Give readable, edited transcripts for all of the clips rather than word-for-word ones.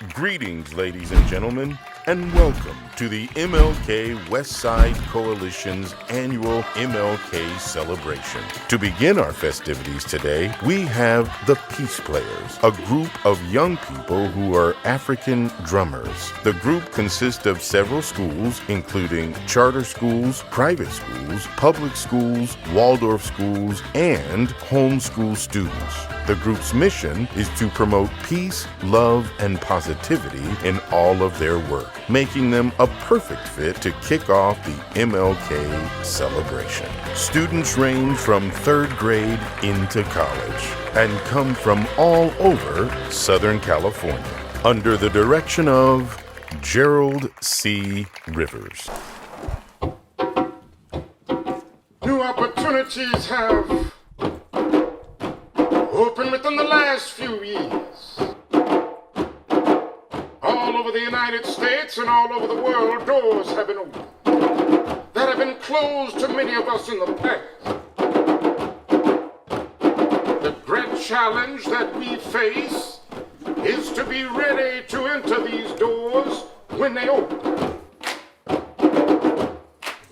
Greetings, ladies and gentlemen, and welcome to the MLK Westside Coalition's annual MLK celebration. To begin our festivities today, we have the Peace Players, a group of young people who are African drummers. The group consists of several schools, including charter schools, private schools, public schools, Waldorf schools, and homeschool students. The group's mission is to promote peace, love, and positivity in all of their work, making them a perfect fit to kick off the MLK celebration. Students range from 3rd grade into college and come from all over Southern California under the direction of Gerald C. Rivers. New opportunities have opened within the last few years. All over the United States and all over the world, doors have been opened that have been closed to many of us in the past. The great challenge that we face is to be ready to enter these doors when they open.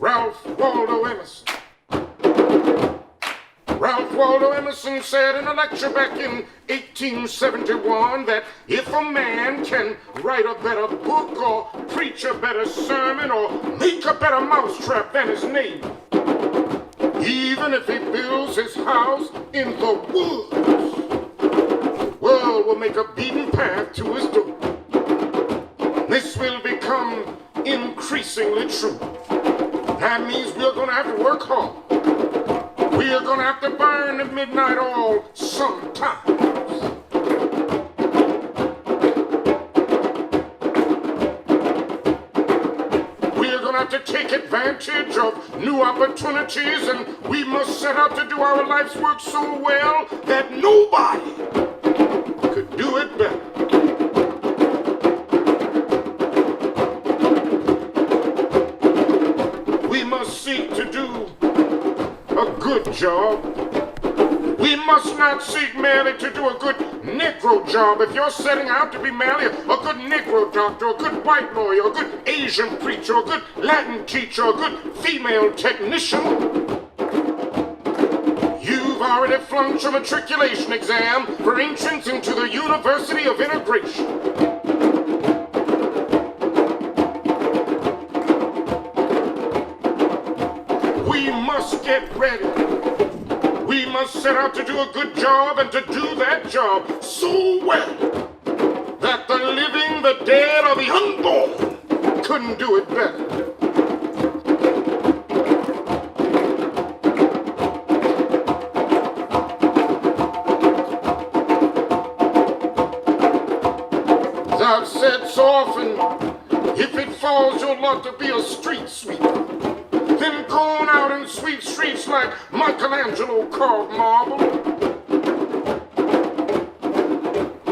Ralph Waldo Emerson said in a lecture back in 1871 that if a man can write a better book or preach a better sermon or make a better mousetrap than his neighbor, even if he builds his house in the woods, the world will make a beaten path to his door. This will become increasingly true. That means we're going to have to work hard. We are going to have to burn the midnight oil sometimes. We are going to have to take advantage of new opportunities, and we must set out to do our life's work so well that nobody could do it better. We must seek to do a good job. We must not seek merely to do a good Negro job. If you're setting out to be merely a good Negro doctor, a good white lawyer, a good Asian preacher, a good Latin teacher, a good female technician, you've already flunked your matriculation exam for entrance into the University of Integration. We must get ready. We must set out to do a good job and to do that job so well that the living, the dead, or the unborn couldn't do it better. As I've said so often, if it falls your lot to be a street sweeper, then go on out and sweep streets like Michelangelo carved marble.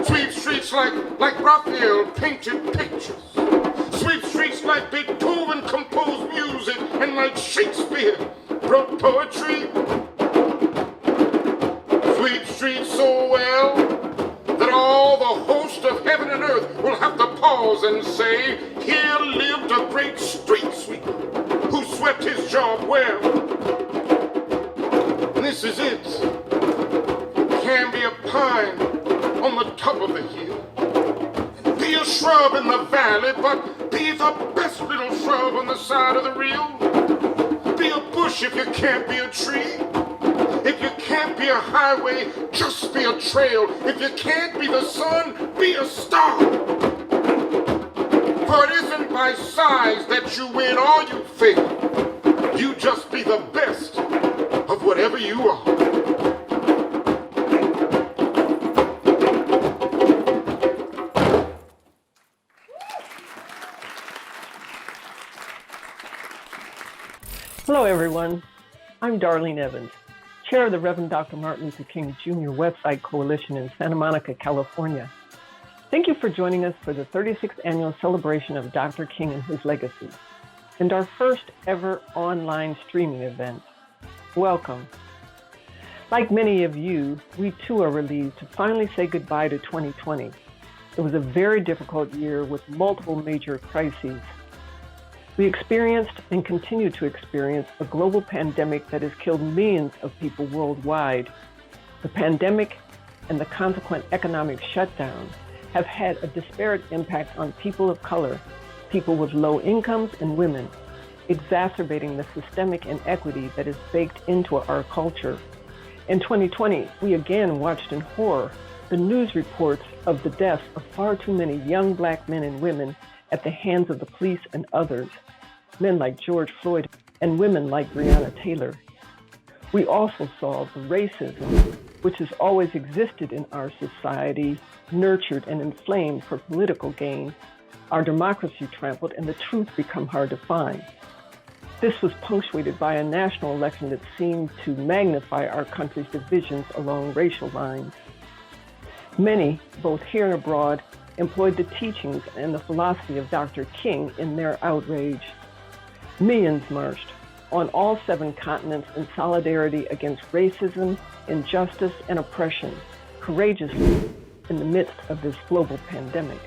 Sweep streets like Raphael painted pictures. Sweep streets like Beethoven composed music and like Shakespeare wrote poetry. Sweep streets so well that all the host of heaven and earth will have to pause and say, here lived a great street sweeper who swept his job well. This is it. Can be a pine on the top of the hill, and be a shrub in the valley, but be the best little shrub on the side of the reel. Be a bush if you can't be a tree. If you can't be a highway, just be a trail. If you can't be the sun, be a star. For it isn't by size that you win or you fail. You just be the best of whatever you are. Hello, everyone. I'm Darlene Evans, Chair of the Reverend Dr. Martin Luther King Jr. Westside Coalition in Santa Monica, California. Thank you for joining us for the 36th annual celebration of Dr. King and his legacy, and our first ever online streaming event. Welcome. Like many of you, we too are relieved to finally say goodbye to 2020. It was a very difficult year with multiple major crises. We experienced and continue to experience a global pandemic that has killed millions of people worldwide. The pandemic and the consequent economic shutdown have had a disparate impact on people of color, people with low incomes, and women, exacerbating the systemic inequity that is baked into our culture. In 2020, we again watched in horror the news reports of the deaths of far too many young Black men and women at the hands of the police and others, men like George Floyd and women like Breonna Taylor. We also saw the racism, which has always existed in our society, nurtured and inflamed for political gain, our democracy trampled, and the truth become hard to find. This was punctuated by a national election that seemed to magnify our country's divisions along racial lines. Many, both here and abroad, employed the teachings and the philosophy of Dr. King in their outrage. Millions marched on all 7 continents in solidarity against racism, injustice, and oppression, courageously in the midst of this global pandemic.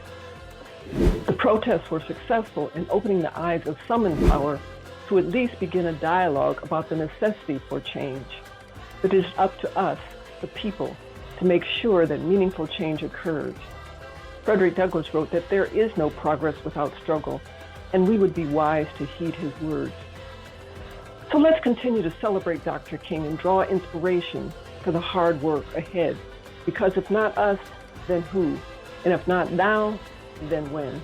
The protests were successful in opening the eyes of some in power to at least begin a dialogue about the necessity for change. It is up to us, the people, to make sure that meaningful change occurs. Frederick Douglass wrote that there is no progress without struggle, and we would be wise to heed his words. So let's continue to celebrate Dr. King and draw inspiration for the hard work ahead, because if not us, then who? And if not now, then when?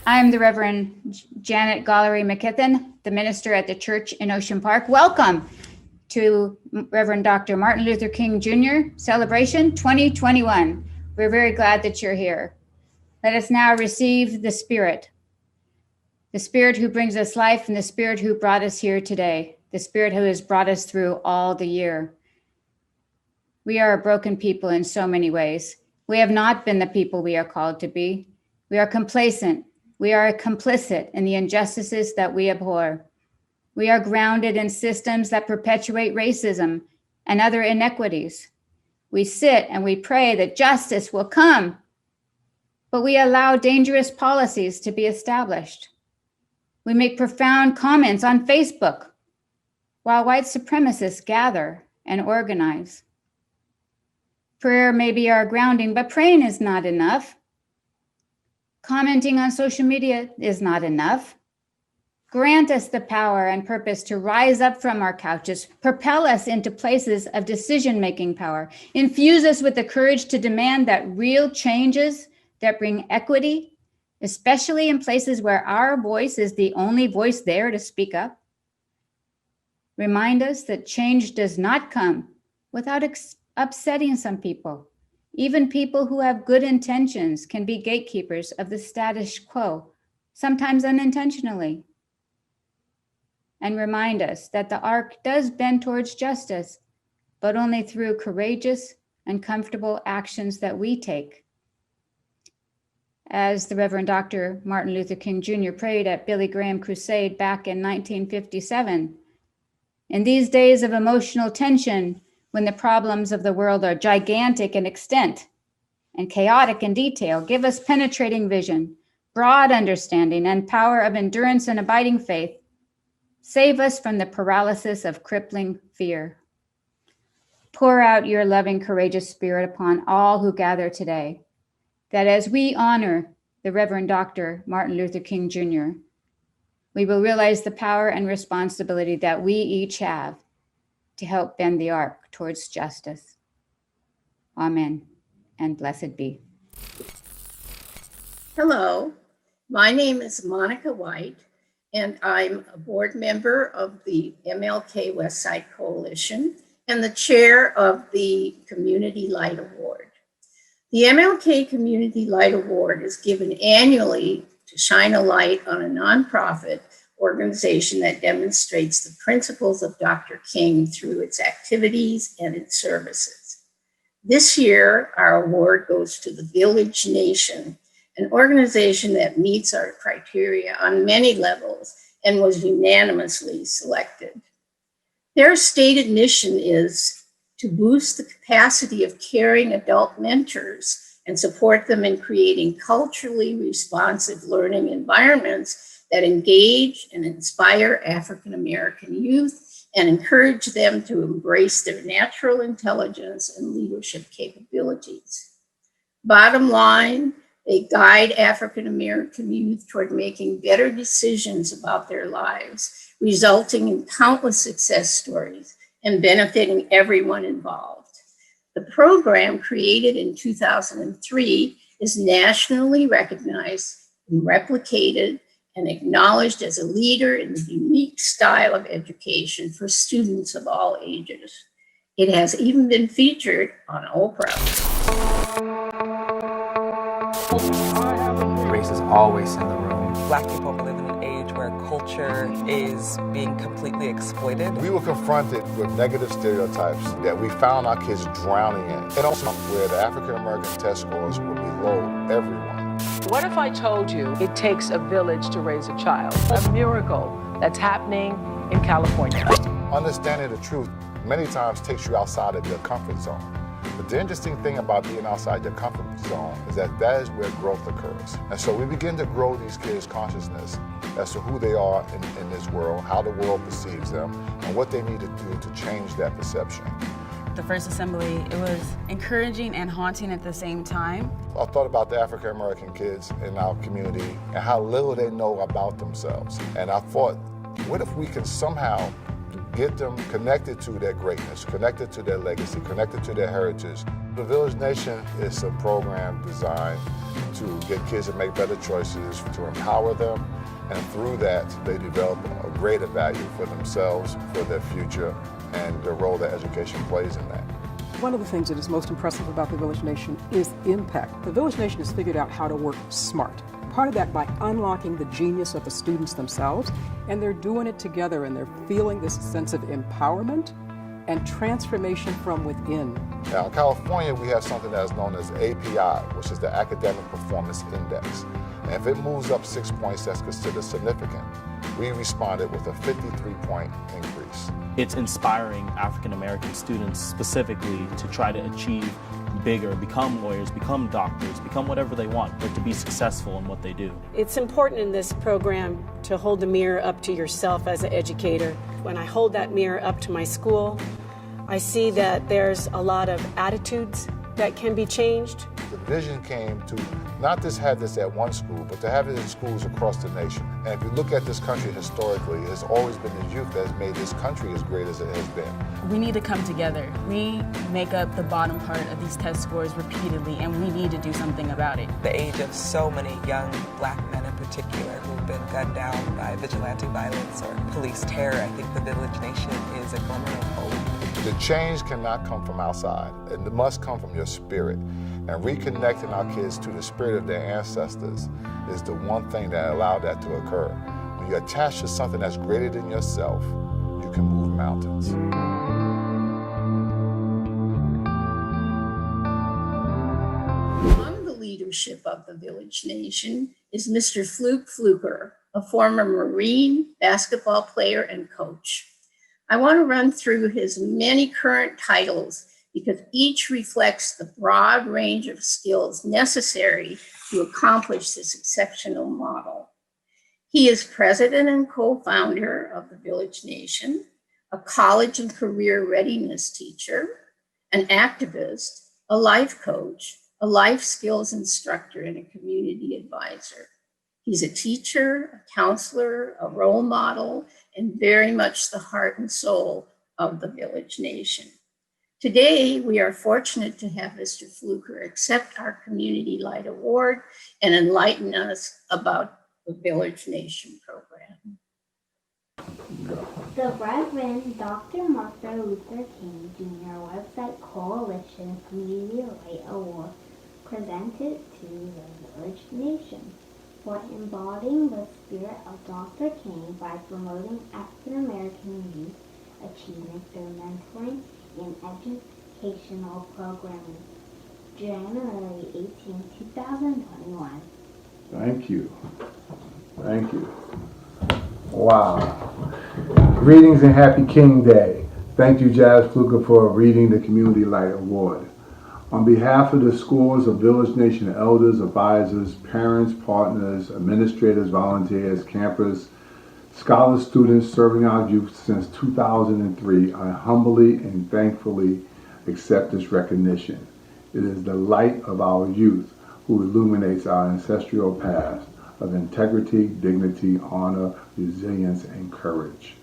I'm the Reverend Janet Gollery McKithen, the minister at the church in Ocean Park. Welcome to Reverend Dr. Martin Luther King Jr. Celebration 2021. We're very glad that you're here. Let us now receive the Spirit who brings us life, and the Spirit who brought us here today, the Spirit who has brought us through all the year. We are a broken people in so many ways. We have not been the people we are called to be. We are complacent. We are complicit in the injustices that we abhor. We are grounded in systems that perpetuate racism and other inequities. We sit and we pray that justice will come, but we allow dangerous policies to be established. We make profound comments on Facebook while white supremacists gather and organize. Prayer may be our grounding, but praying is not enough. Commenting on social media is not enough. Grant us the power and purpose to rise up from our couches, propel us into places of decision-making power, infuse us with the courage to demand that real changes that bring equity, especially in places where our voice is the only voice there to speak up. Remind us that change does not come without upsetting some people. Even people who have good intentions can be gatekeepers of the status quo, sometimes unintentionally. And remind us that the arc does bend towards justice, but only through courageous and comfortable actions that we take. As the Reverend Dr. Martin Luther King Jr. prayed at Billy Graham Crusade back in 1957, in these days of emotional tension, when the problems of the world are gigantic in extent and chaotic in detail, give us penetrating vision, broad understanding, and power of endurance and abiding faith. Save us from the paralysis of crippling fear. Pour out your loving, courageous Spirit upon all who gather today, that as we honor the Reverend Dr. Martin Luther King Jr., we will realize the power and responsibility that we each have to help bend the arc towards justice. Amen, and blessed be. Hello, my name is Monica White, and I'm a board member of the MLK Westside Coalition and the chair of the Community Light Award. The MLK Community Light Award is given annually to shine a light on a nonprofit organization that demonstrates the principles of Dr. King through its activities and its services. This year, our award goes to the Village Nation, an organization that meets our criteria on many levels and was unanimously selected. Their stated mission is to boost the capacity of caring adult mentors and support them in creating culturally responsive learning environments that engage and inspire African American youth and encourage them to embrace their natural intelligence and leadership capabilities. Bottom line, they guide African American youth toward making better decisions about their lives, resulting in countless success stories and benefiting everyone involved. The program, created in 2003, is nationally recognized and replicated and acknowledged as a leader in the unique style of education for students of all ages. It has even been featured on Oprah. Race is always in the room. Black people live in an age where culture is being completely exploited. We were confronted with negative stereotypes that we found our kids drowning in, and also where the African American test scores were below everyone. What if I told you it takes a village to raise a child? A miracle that's happening in California. Understanding the truth many times takes you outside of your comfort zone. But the interesting thing about being outside your comfort zone is that is where growth occurs. And so we begin to grow these kids' consciousness as to who they are in this world, how the world perceives them, and what they need to do to change that perception. The first assembly, it was encouraging and haunting at the same time. I thought about the African American kids in our community and how little they know about themselves. And I thought, what if we can somehow get them connected to their greatness, connected to their legacy, connected to their heritage. The Village Nation is a program designed to get kids to make better choices, to empower them, and through that, they develop a greater value for themselves, for their future, and the role that education plays in that. One of the things that is most impressive about the Village Nation is impact. The Village Nation has figured out how to work smart. Part of that by unlocking the genius of the students themselves, and they're doing it together, and they're feeling this sense of empowerment and transformation from within. Now in California, we have something that is known as API, which is the Academic Performance Index. And if it moves up 6 points, that's considered significant. We responded with a 53-point increase. It's inspiring African American students specifically to try to achieve bigger, become lawyers, become doctors, become whatever they want, but to be successful in what they do. It's important in this program to hold the mirror up to yourself as an educator. When I hold that mirror up to my school, I see that there's a lot of attitudes that can be changed. The vision came to not just have this at one school, but to have it in schools across the nation. And if you look at this country historically, it's always been the youth that has made this country as great as it has been. We need to come together. We make up the bottom part of these test scores repeatedly, and we need to do something about it. The age of so many young black men in particular who've been gunned down by vigilante violence or police terror, I think the Village Nation is a glimmer of hope. The change cannot come from outside. It must come from your spirit. And reconnecting our kids to the spirit of their ancestors is the one thing that allowed that to occur. When you're attached to something that's greater than yourself, you can move mountains. Among the leadership of the Village Nation is Mr. Fluke Fluker, a former Marine basketball player and coach. I want to run through his many current titles because each reflects the broad range of skills necessary to accomplish this exceptional model. He is president and co-founder of the Village Nation, a college and career readiness teacher, an activist, a life coach, a life skills instructor, and a community advisor. He's a teacher, a counselor, a role model, and very much the heart and soul of the Village Nation. Today, we are fortunate to have Mr. Fluker accept our Community Light Award and enlighten us about the Village Nation program. The Reverend Dr. Martin Luther King Jr. Westside Coalition Community Light Award presented to the Village Nation for embodying the spirit of Dr. King by promoting African American youth achievement through mentoring and educational programming. January 18, 2021. Thank you. Thank you. Wow. Greetings and happy King Day. Thank you, Jazz Fluker, for reading the Community Light Award. On behalf of the scores of Village Nation elders, advisors, parents, partners, administrators, volunteers, campers, scholar students serving our youth since 2003, I humbly and thankfully accept this recognition. It is the light of our youth who illuminates our ancestral past of integrity, dignity, honor, resilience, and courage.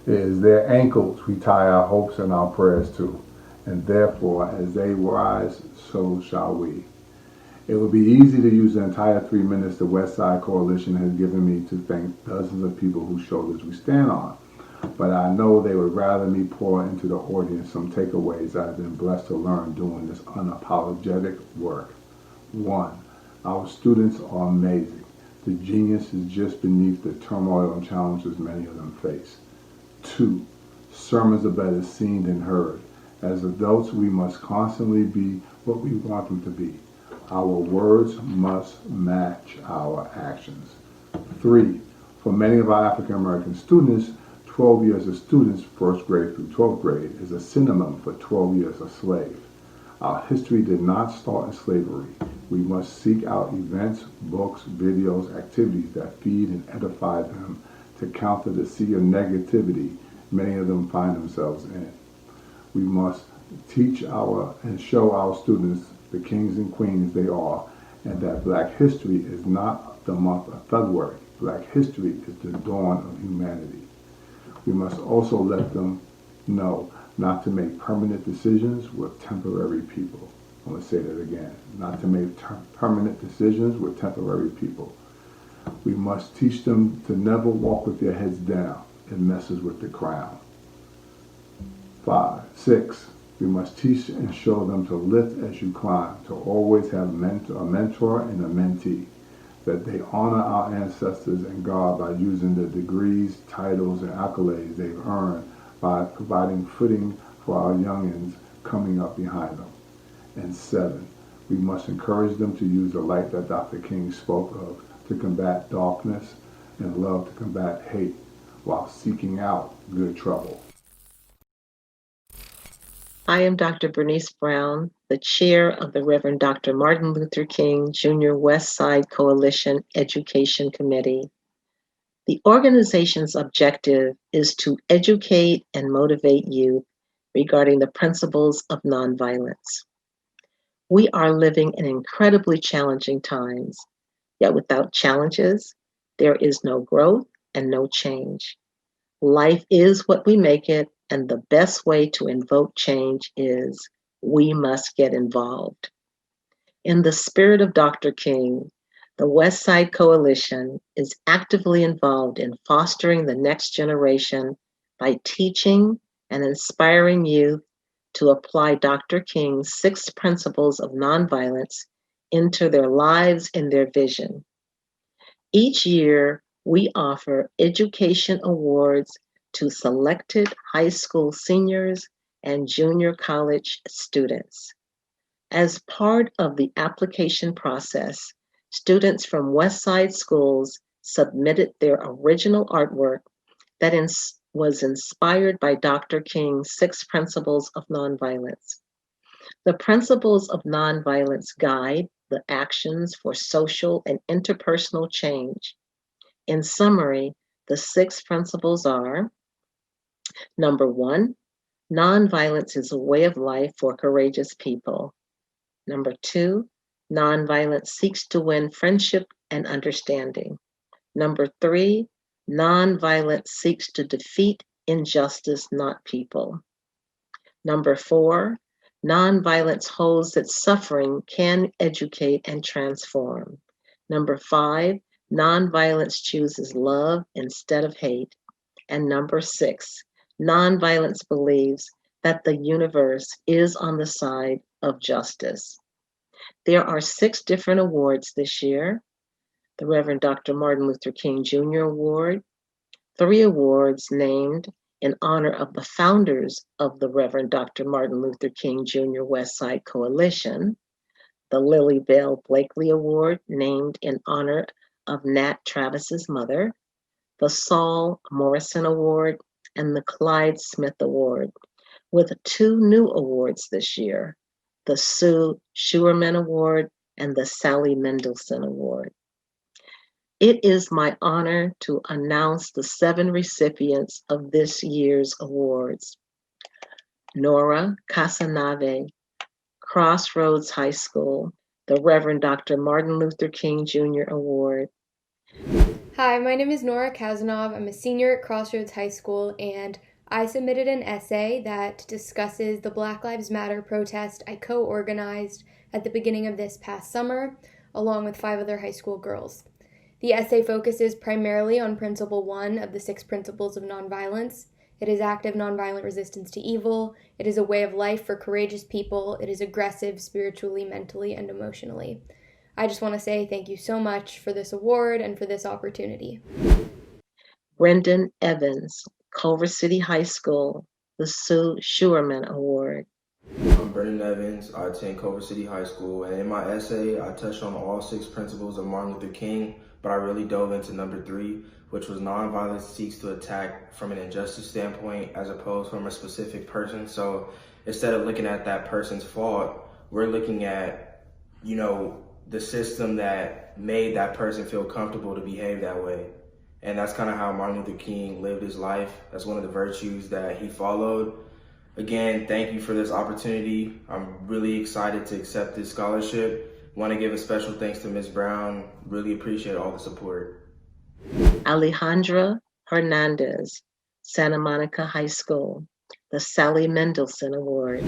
It is their ankles we tie our hopes and our prayers to, and therefore, as they rise, so shall we. It would be easy to use the entire 3 minutes the Westside Coalition has given me to thank dozens of people whose shoulders we stand on, but I know they would rather me pour into the audience some takeaways I've been blessed to learn doing this unapologetic work. 1. Our students are amazing. The genius is just beneath the turmoil and challenges many of them face. 2. Sermons are better seen than heard. As adults, we must constantly be what we want them to be. Our words must match our actions. 3. For many of our African American students, 12 years of students, first grade through 12th grade, is a synonym for 12 years a slave. Our history did not start in slavery. We must seek out events, books, videos, activities that feed and edify them to counter the sea of negativity many of them find themselves in. We must teach and show our students the kings and queens they are, and that Black history is not the month of February. Black history is the dawn of humanity. We must also let them know not to make permanent decisions with temporary people. I'm going to say that again. Not to make permanent decisions with temporary people. We must teach them to never walk with their heads down. It messes with the crown. 6. We must teach and show them to lift as you climb, to always have a mentor and a mentee, that they honor our ancestors and God by using the degrees, titles, and accolades they've earned by providing footing for our youngins coming up behind them. And 7, we must encourage them to use the light that Dr. King spoke of to combat darkness and love to combat hate while seeking out good trouble. I am Dr. Bernice Brown, the chair of the Reverend Dr. Martin Luther King Jr. Westside Coalition Education Committee. The organization's objective is to educate and motivate youth regarding the principles of nonviolence. We are living in incredibly challenging times, yet without challenges, there is no growth and no change. Life is what we make it, and the best way to invoke change is we must get involved. In the spirit of Dr. King, the Westside Coalition is actively involved in fostering the next generation by teaching and inspiring youth to apply Dr. King's 6 principles of nonviolence into their lives and their vision. Each year, we offer education awards to selected high school seniors and junior college students. As part of the application process, students from Westside schools submitted their original artwork that was inspired by Dr. King's 6 principles of nonviolence. The principles of nonviolence guide the actions for social and interpersonal change. In summary, the 6 principles are: number 1, nonviolence is a way of life for courageous people. Number 2, nonviolence seeks to win friendship and understanding. Number 3, nonviolence seeks to defeat injustice, not people. Number 4, nonviolence holds that suffering can educate and transform. Number 5, nonviolence chooses love instead of hate. And number 6, nonviolence believes that the universe is on the side of justice. There are 6 different awards this year: the Reverend Dr. Martin Luther King Jr. Award, 3 awards named in honor of the founders of the Reverend Dr. Martin Luther King Jr. Westside Coalition, the Lily Bell Blakely Award named in honor of Nat Travis's mother, the Saul Morrison Award, and the Clyde Smith Award, with 2 new awards this year: the Sue Schuerman Award, and the Sally Mendelson Award. It is my honor to announce the 7 recipients of this year's awards. Nora Casanave, Crossroads High School, the Reverend Dr. Martin Luther King Jr. Award. Hi, my name is Nora Kazanov. I'm a senior at Crossroads High School, and I submitted an essay that discusses the Black Lives Matter protest I co-organized at the beginning of this past summer, along with 5 other high school girls. The essay focuses primarily on Principle 1 of the 6 Principles of Nonviolence. It is active nonviolent resistance to evil. It is a way of life for courageous people. It is aggressive spiritually, mentally, and emotionally. I just want to say thank you so much for this award and for this opportunity. Brendan Evans, Culver City High School, the Sue Schuerman Award. I'm Brendan Evans. I attend Culver City High School, and in my essay, I touched on all 6 principles of Martin Luther King, but I really dove into number 3, which was nonviolence seeks to attack from an injustice standpoint as opposed from a specific person. So instead of looking at that person's fault, we're looking at, the system that made that person feel comfortable to behave that way. And that's kind of how Martin Luther King lived his life. That's one of the virtues that he followed. Again, thank you for this opportunity. I'm really excited to accept this scholarship. Want to give a special thanks to Ms. Brown. Really appreciate all the support. Alejandra Hernandez, Santa Monica High School, the Sally Mendelson Award.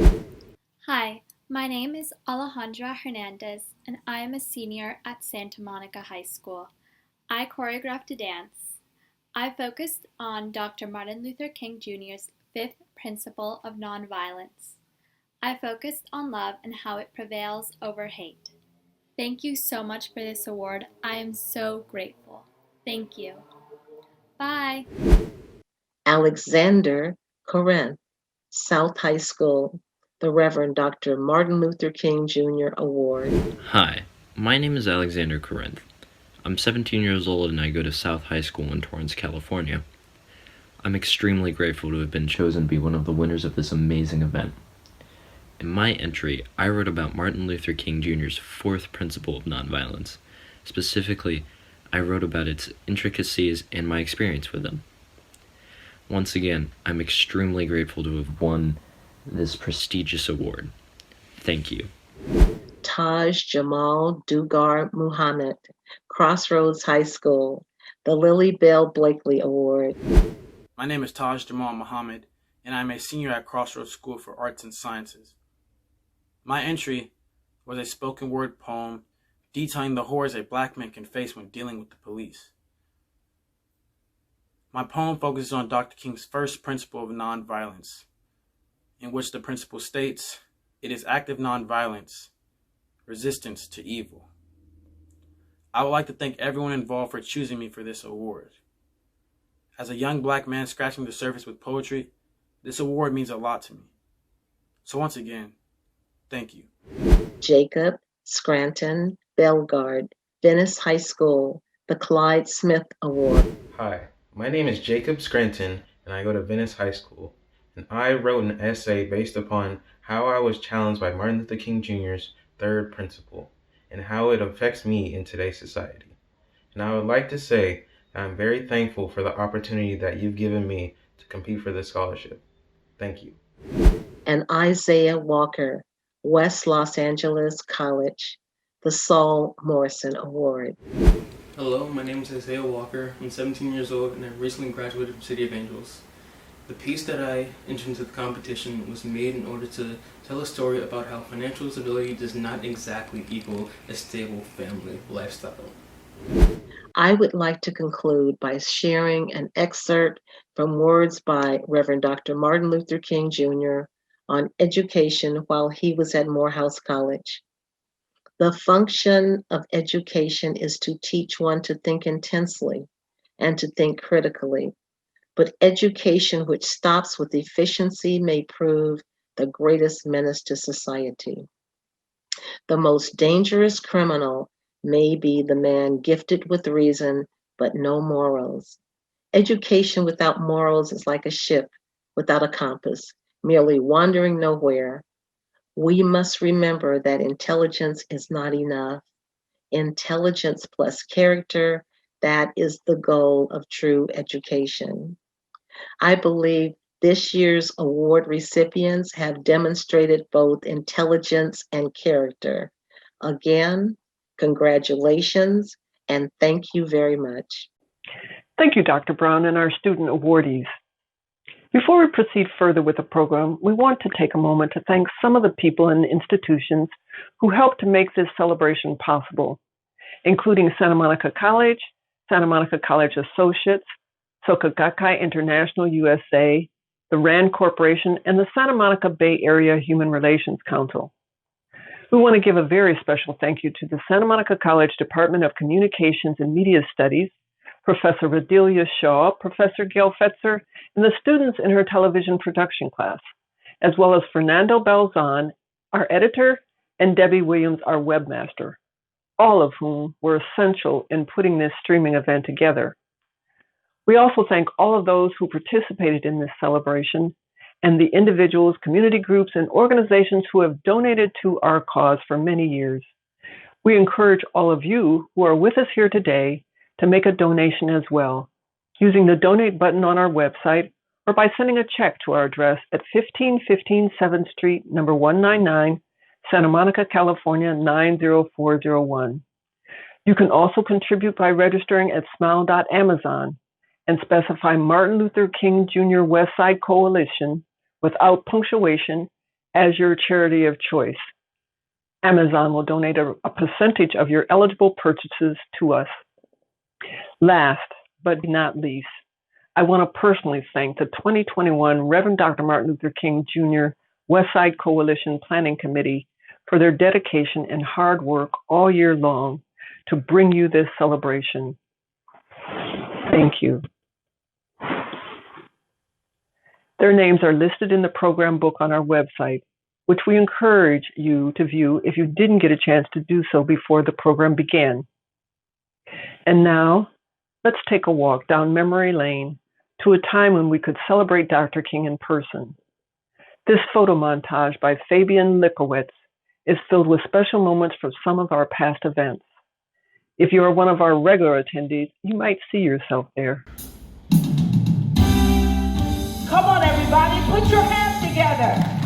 Hi, my name is Alejandra Hernandez, and I am a senior at Santa Monica High School. I choreographed a dance. I focused on Dr. Martin Luther King Jr.'s 5th principle of nonviolence. I focused on love and how it prevails over hate. Thank you so much for this award. I am so grateful. Thank you. Bye. Alexander Corinth, South High School, the Reverend Dr. Martin Luther King Jr. Award. Hi, my name is Alexander Corinth. I'm 17 years old and I go to South High School in Torrance, California. I'm extremely grateful to have been chosen to be one of the winners of this amazing event. In my entry, I wrote about Martin Luther King Jr.'s 4th principle of nonviolence. Specifically, I wrote about its intricacies and my experience with them. Once again, I'm extremely grateful to have won this prestigious award. Thank you. Taj Jamal Dugar Muhammad, Crossroads High School, the Lily Bell Blakely Award. My name is Taj Jamal Muhammad, and I'm a senior at Crossroads School for Arts and Sciences. My entry was a spoken word poem detailing the horrors a black man can face when dealing with the police. My poem focuses on Dr. King's 1st principle of nonviolence, in which the principle states, it is active nonviolence, resistance to evil. I would like to thank everyone involved for choosing me for this award. As a young black man scratching the surface with poetry, this award means a lot to me. So once again, thank you. Jacob Scranton Belgard, Venice High School, the Clyde Smith Award. Hi, my name is Jacob Scranton, and I go to Venice High School. And I wrote an essay based upon how I was challenged by Martin Luther King Jr.'s 3rd principle and how it affects me in today's society. And I would like to say that I'm very thankful for the opportunity that you've given me to compete for this scholarship. Thank you. And Isaiah Walker, West Los Angeles College, the Saul Morrison Award. Hello, my name is Isaiah Walker. I'm 17 years old and I recently graduated from City of Angels. The piece that I entered into the competition was made in order to tell a story about how financial stability does not exactly equal a stable family lifestyle. I would like to conclude by sharing an excerpt from words by Reverend Dr. Martin Luther King Jr. on education while he was at Morehouse College. The function of education is to teach one to think intensely and to think critically. But education which stops with efficiency may prove the greatest menace to society. The most dangerous criminal may be the man gifted with reason, but no morals. Education without morals is like a ship without a compass, merely wandering nowhere. We must remember that intelligence is not enough. Intelligence plus character, that is the goal of true education. I believe this year's award recipients have demonstrated both intelligence and character. Again, congratulations and thank you very much. Thank you, Dr. Brown, and our student awardees. Before we proceed further with the program, we want to take a moment to thank some of the people and institutions who helped to make this celebration possible, including Santa Monica College, Santa Monica College Associates, Soka Gakkai International USA, the RAND Corporation, and the Santa Monica Bay Area Human Relations Council. We want to give a very special thank you to the Santa Monica College Department of Communications and Media Studies, Professor Radilia Shaw, Professor Gail Fetzer, and the students in her television production class, as well as Fernando Belzon, our editor, and Debbie Williams, our webmaster, all of whom were essential in putting this streaming event together. We also thank all of those who participated in this celebration and the individuals, community groups, and organizations who have donated to our cause for many years. We encourage all of you who are with us here today to make a donation as well, using the donate button on our website or by sending a check to our address at 1515 7th Street, number 199, Santa Monica, California, 90401. You can also contribute by registering at smile.amazon and specify Martin Luther King Jr. Westside Coalition without punctuation as your charity of choice. Amazon will donate a percentage of your eligible purchases to us. Last but not least, I want to personally thank the 2021 Reverend Dr. Martin Luther King Jr. Westside Coalition Planning Committee for their dedication and hard work all year long to bring you this celebration. Thank you. Their names are listed in the program book on our website, which we encourage you to view if you didn't get a chance to do so before the program began. And now, let's take a walk down memory lane to a time when we could celebrate Dr. King in person. This photo montage by Fabian Likowitz is filled with special moments from some of our past events. If you are one of our regular attendees, you might see yourself there. Come on, everybody, put your hands together.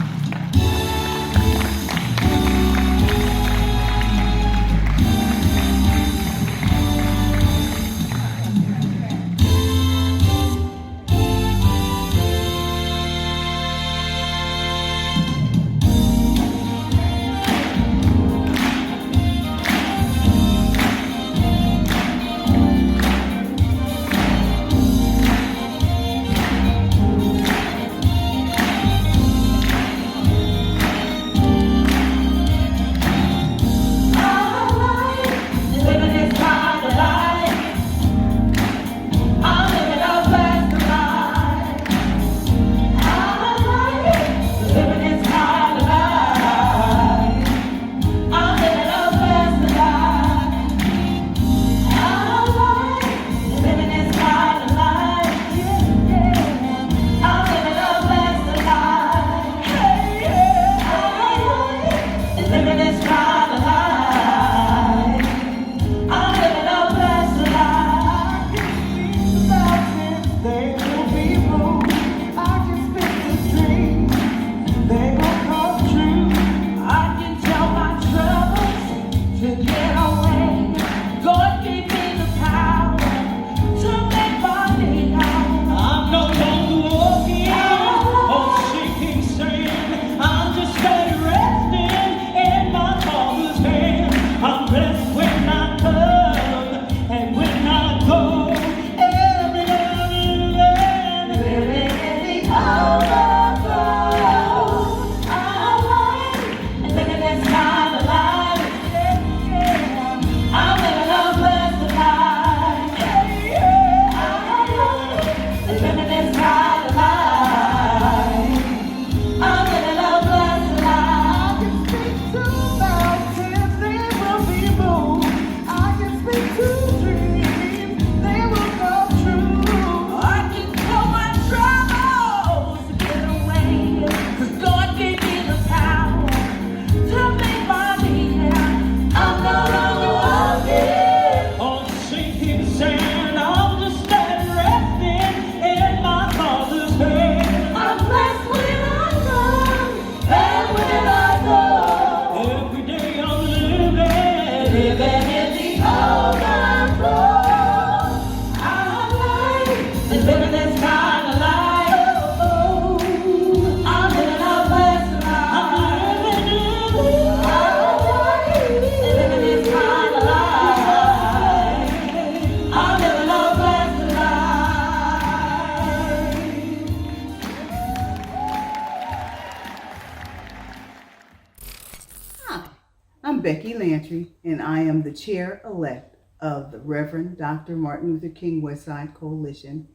I am the chair-elect of the Reverend Dr. Martin Luther King Westside Coalition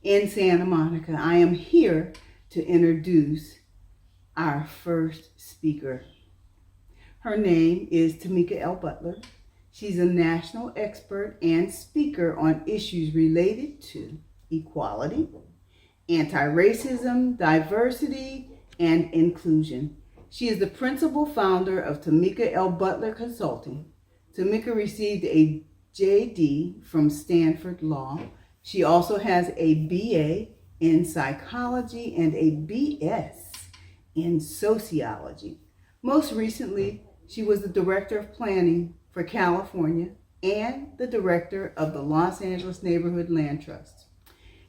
in Santa Monica. I am here to introduce our first speaker. Her name is Tamika L. Butler. She's a national expert and speaker on issues related to equality, anti-racism, diversity, and inclusion. She is the principal founder of Tamika L. Butler Consulting. Tamika received a JD from Stanford Law. She also has a BA in psychology and a BS in sociology. Most recently, she was the director of planning for California and the director of the Los Angeles Neighborhood Land Trust.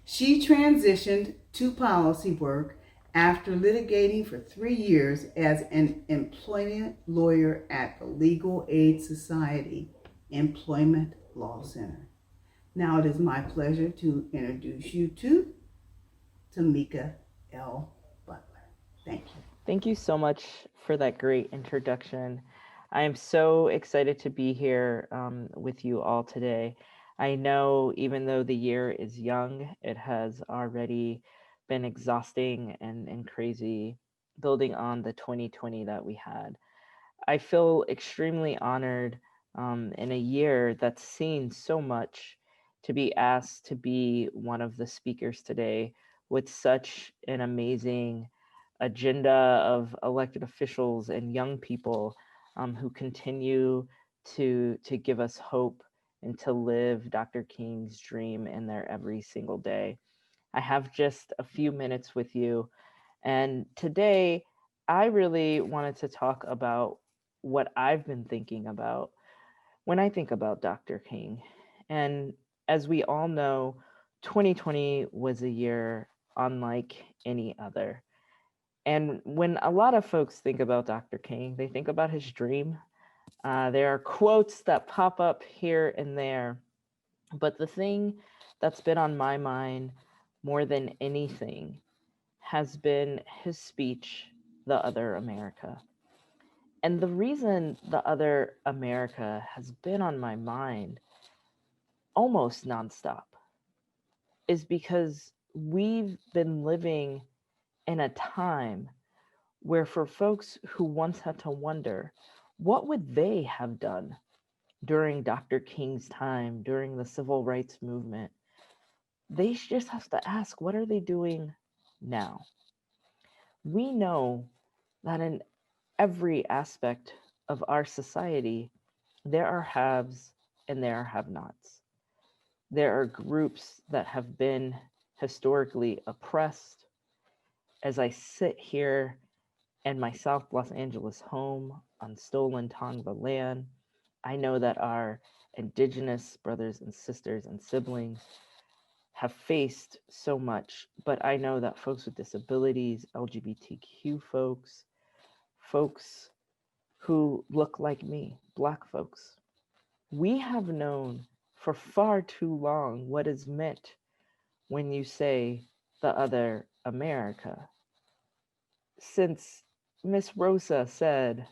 She transitioned to policy work after litigating for 3 years as an employment lawyer at the Legal Aid Society Employment Law Center. Now it is my pleasure to introduce you to Tamika L. Butler. Thank you. Thank you so much for that great introduction. I am so excited to be here with you all today. I know even though the year is young, it has already been exhausting and crazy, building on the 2020 that we had. I feel extremely honored in a year that's seen so much to be asked to be one of the speakers today with such an amazing agenda of elected officials and young people who continue to give us hope and to live Dr. King's dream in there every single day. I have just a few minutes with you, and today I really wanted to talk about what I've been thinking about when I think about Dr. King. And as we all know, 2020 was a year unlike any other. And when a lot of folks think about Dr. King, they think about his dream. There are quotes that pop up here and there. But the thing that's been on my mind more than anything has been his speech, The Other America. And the reason The Other America has been on my mind almost nonstop is because we've been living in a time where for folks who once had to wonder, what would they have done during Dr. King's time, during the civil rights movement? They just have to ask, what are they doing now? We know that in every aspect of our society, there are haves and there are have-nots. There are groups that have been historically oppressed. As I sit here in my South Los Angeles home on stolen Tongva land, I know that our indigenous brothers and sisters and siblings have faced so much, but I know that folks with disabilities, LGBTQ folks, folks who look like me, Black folks, we have known for far too long what is meant when you say the other America. Since Miss Rosa said,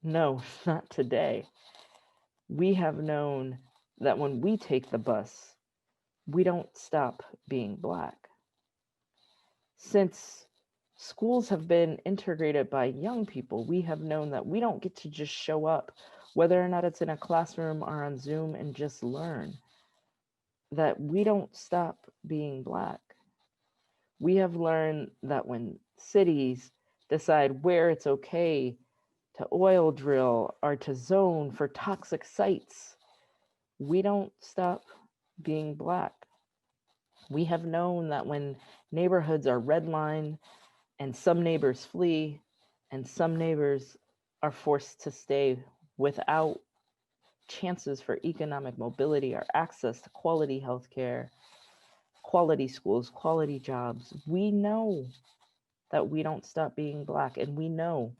no, not today, we have known that when we take the bus, we don't stop being Black. Since schools have been integrated by young people, we have known that we don't get to just show up, whether or not it's in a classroom or on Zoom, and just learn. That we don't stop being Black. We have learned that when cities decide where it's okay to oil drill or to zone for toxic sites, we don't stop being Black. We have known that when neighborhoods are redlined and some neighbors flee and some neighbors are forced to stay without chances for economic mobility or access to quality healthcare, quality schools, quality jobs, we know that we don't stop being Black. And we know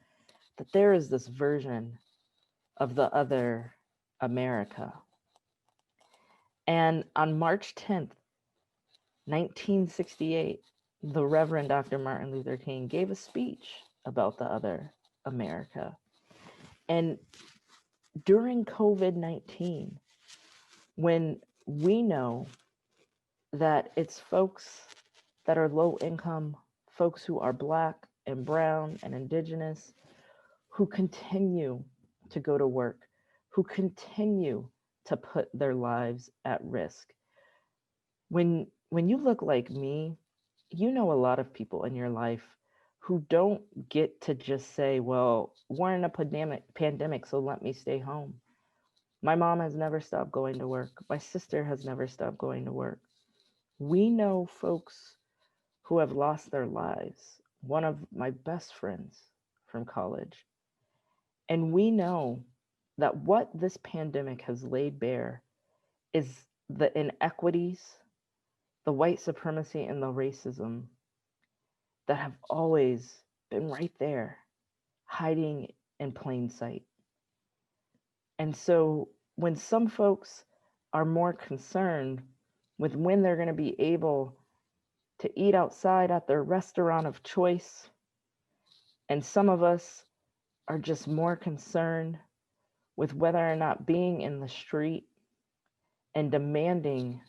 that there is this version of the other America. And on March 10th, 1968, the Reverend Dr. Martin Luther King gave a speech about the other America. And during COVID-19, when we know that it's folks that are low income, folks who are Black and brown and indigenous, who continue to go to work, who continue to put their lives at risk. When you look like me, you know a lot of people in your life who don't get to just say, well, we're in a pandemic, so let me stay home. My mom has never stopped going to work. My sister has never stopped going to work. We know folks who have lost their lives. One of my best friends from college. And we know that what this pandemic has laid bare is the inequities, the white supremacy, and the racism that have always been right there, hiding in plain sight. And so when some folks are more concerned with when they're going to be able to eat outside at their restaurant of choice, and some of us are just more concerned with whether or not being in the street and demanding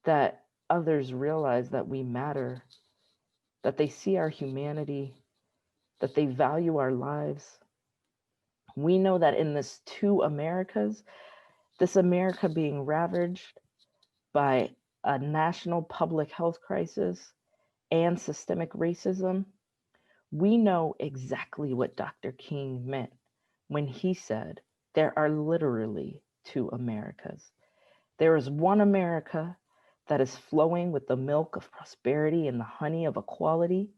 that others realize that we matter, that they see our humanity, that they value our lives. We know that in this two Americas, this America being ravaged by a national public health crisis and systemic racism, we know exactly what Dr. King meant when he said there are literally two Americas. There is one America that is flowing with the milk of prosperity and the honey of equality.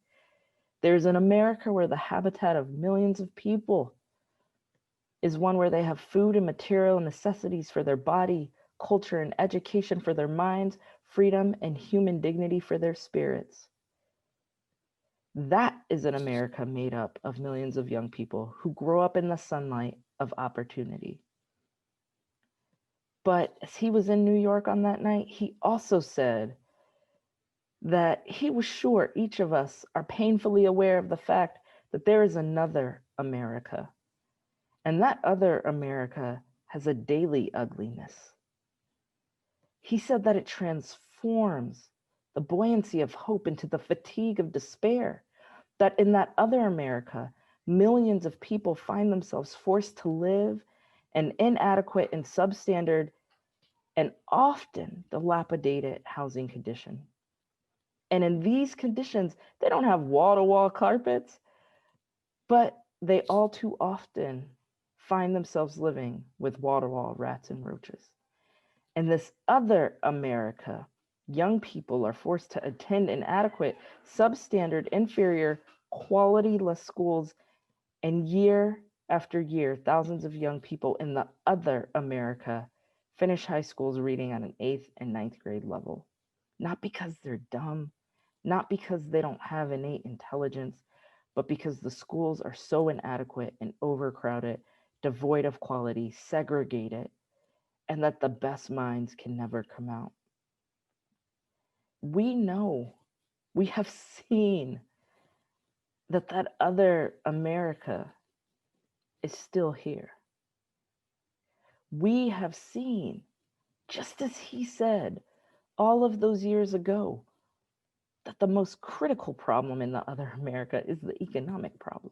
There's an America where the habitat of millions of people is one where they have food and material necessities for their body, culture and education for their minds, freedom and human dignity for their spirits. That is an America made up of millions of young people who grow up in the sunlight of opportunity. But as he was in New York on that night, he also said that he was sure each of us are painfully aware of the fact that there is another America. And that other America has a daily ugliness. He said that it transforms the buoyancy of hope into the fatigue of despair. That in that other America, millions of people find themselves forced to live an inadequate and substandard and often dilapidated housing condition. And in these conditions, they don't have wall-to-wall carpets, but they all too often find themselves living with wall-to-wall rats and roaches. In this other America, young people are forced to attend inadequate, substandard, inferior, quality-less schools, and year after year, thousands of young people in the other America finish high schools reading at an 8th and 9th grade level. Not because they're dumb, not because they don't have innate intelligence, but because the schools are so inadequate and overcrowded, devoid of quality, segregated, and that the best minds can never come out. We know, we have seen that other America is still here. We have seen, just as he said all of those years ago, that the most critical problem in the other America is the economic problem.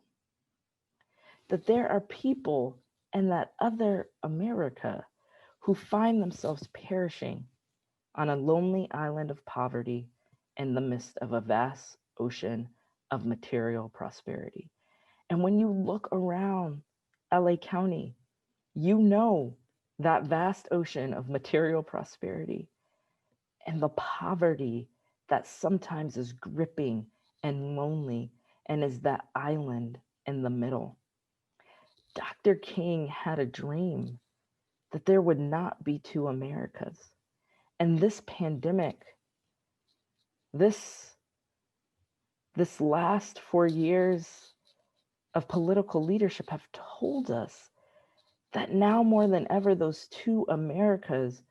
That there are people in that other America who find themselves perishing on a lonely island of poverty in the midst of a vast ocean of material prosperity. And when you look around LA County, you know that vast ocean of material prosperity and the poverty that sometimes is gripping and lonely and is that island in the middle. Dr. King had a dream that there would not be two Americas. And this pandemic, this last 4 years of political leadership have told us that now more than ever, those two Americas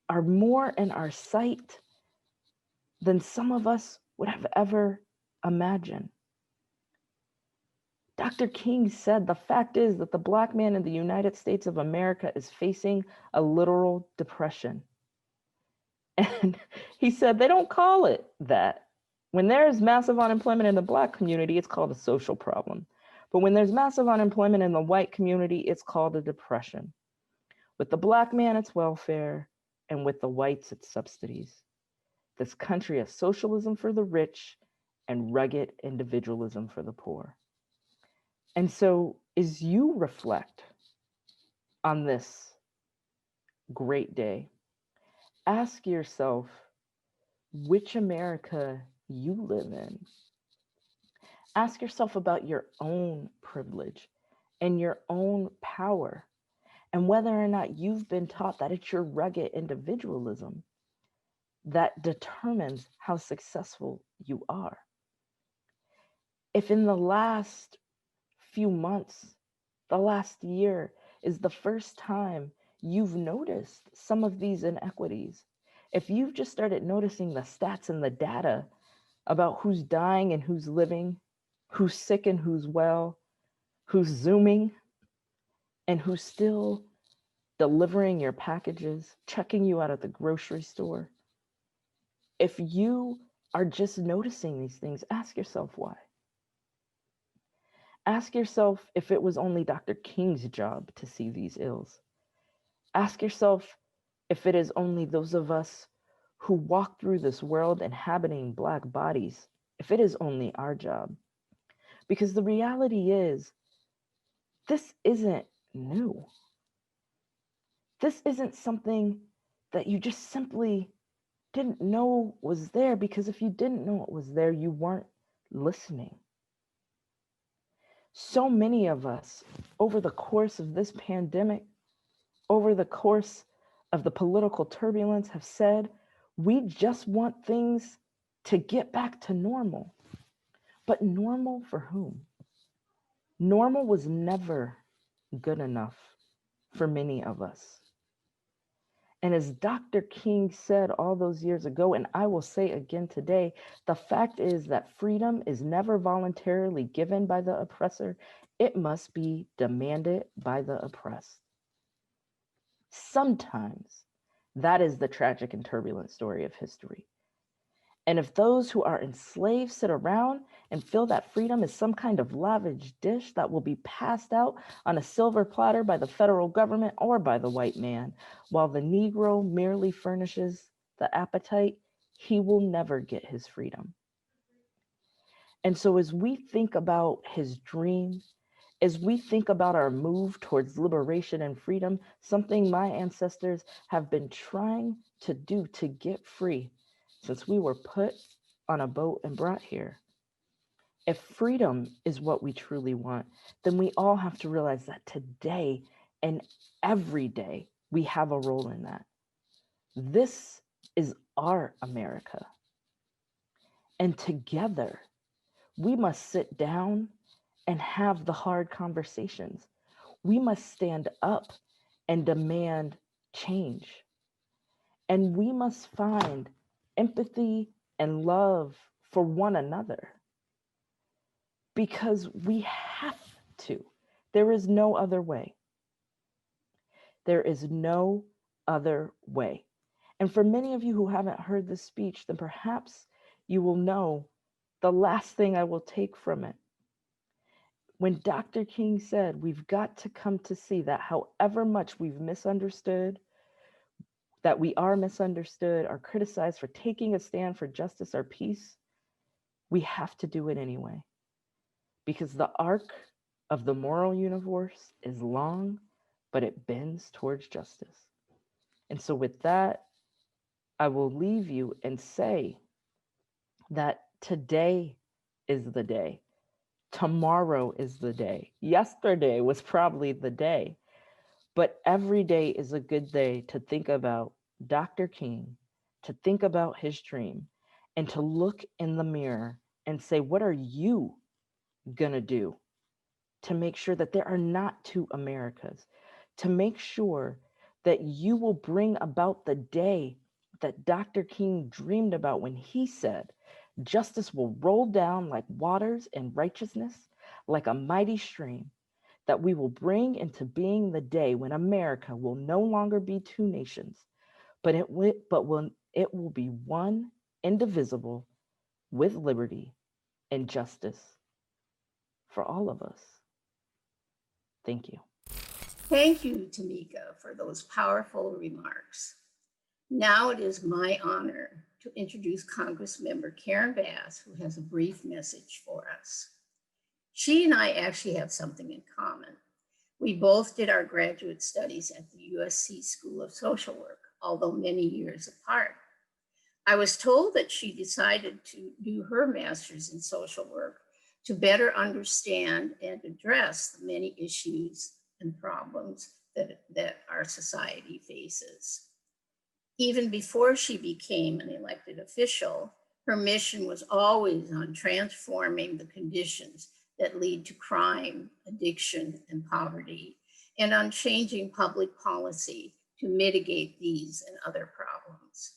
are more in our sight than some of us would have ever imagined. Dr. King said the fact is that the Black man in the United States of America is facing a literal depression. And he said they don't call it that. When there's massive unemployment in the Black community, it's called a social problem. But when there's massive unemployment in the white community, it's called a depression. With the Black man, it's welfare, and with the whites, it's subsidies. This country has socialism for the rich and rugged individualism for the poor. And so, as you reflect on this great day, ask yourself which America you live in. Ask yourself about your own privilege and your own power, and whether or not you've been taught that it's your rugged individualism that determines how successful you are. If in the last few months, the last year is the first time you've noticed some of these inequities, if you've just started noticing the stats and the data about who's dying and who's living, who's sick and who's well, who's Zooming, and who's still delivering your packages, checking you out at the grocery store, if you are just noticing these things, ask yourself why. Ask yourself if it was only Dr. King's job to see these ills. Ask yourself if it is only those of us who walk through this world inhabiting Black bodies, if it is only our job. Because the reality is, this isn't new. This isn't something that you just simply didn't know was there, because if you didn't know it was there, you weren't listening. So many of us, over the course of this pandemic, over the course of the political turbulence, have said, we just want things to get back to normal. But normal for whom? Normal was never good enough for many of us. And as Dr. King said all those years ago, and I will say again today, the fact is that freedom is never voluntarily given by the oppressor. It must be demanded by the oppressed. Sometimes that is the tragic and turbulent story of history. And if those who are enslaved sit around and feel that freedom is some kind of lavish dish that will be passed out on a silver platter by the federal government or by the white man, while the Negro merely furnishes the appetite, he will never get his freedom. And so as we think about his dream, as we think about our move towards liberation and freedom, something my ancestors have been trying to do to get free since we were put on a boat and brought here. If freedom is what we truly want, then we all have to realize that today and every day we have a role in that. This is our America. And together we must sit down and have the hard conversations. We must stand up and demand change. And we must find empathy and love for one another, because we have to. There is no other way. There is no other way. And for many of you who haven't heard this speech, then perhaps you will know the last thing I will take from it. When Dr. King said, we've got to come to see that however much we've misunderstood, that we are misunderstood, are criticized for taking a stand for justice or peace, we have to do it anyway. Because the arc of the moral universe is long, but it bends towards justice. And so with that, I will leave you and say that today is the day. Tomorrow is the day. Yesterday was probably the day. But every day is a good day to think about Dr. King, to think about his dream, and to look in the mirror and say, what are you going to do to make sure that there are not two Americas, to make sure that you will bring about the day that Dr. King dreamed about when he said, justice will roll down like waters and righteousness, like a mighty stream, that we will bring into being the day when America will no longer be two nations, but it will be one, indivisible, with liberty and justice for all of us. Thank you. Thank you, Tamika, for those powerful remarks. Now it is my honor to introduce Congressmember Karen Bass, who has a brief message for us. She and I actually have something in common. We both did our graduate studies at the USC School of Social Work, although many years apart. I was told that she decided to do her master's in social work to better understand and address the many issues and problems that our society faces. Even before she became an elected official, her mission was always on transforming the conditions that lead to crime, addiction, and poverty, and on changing public policy to mitigate these and other problems.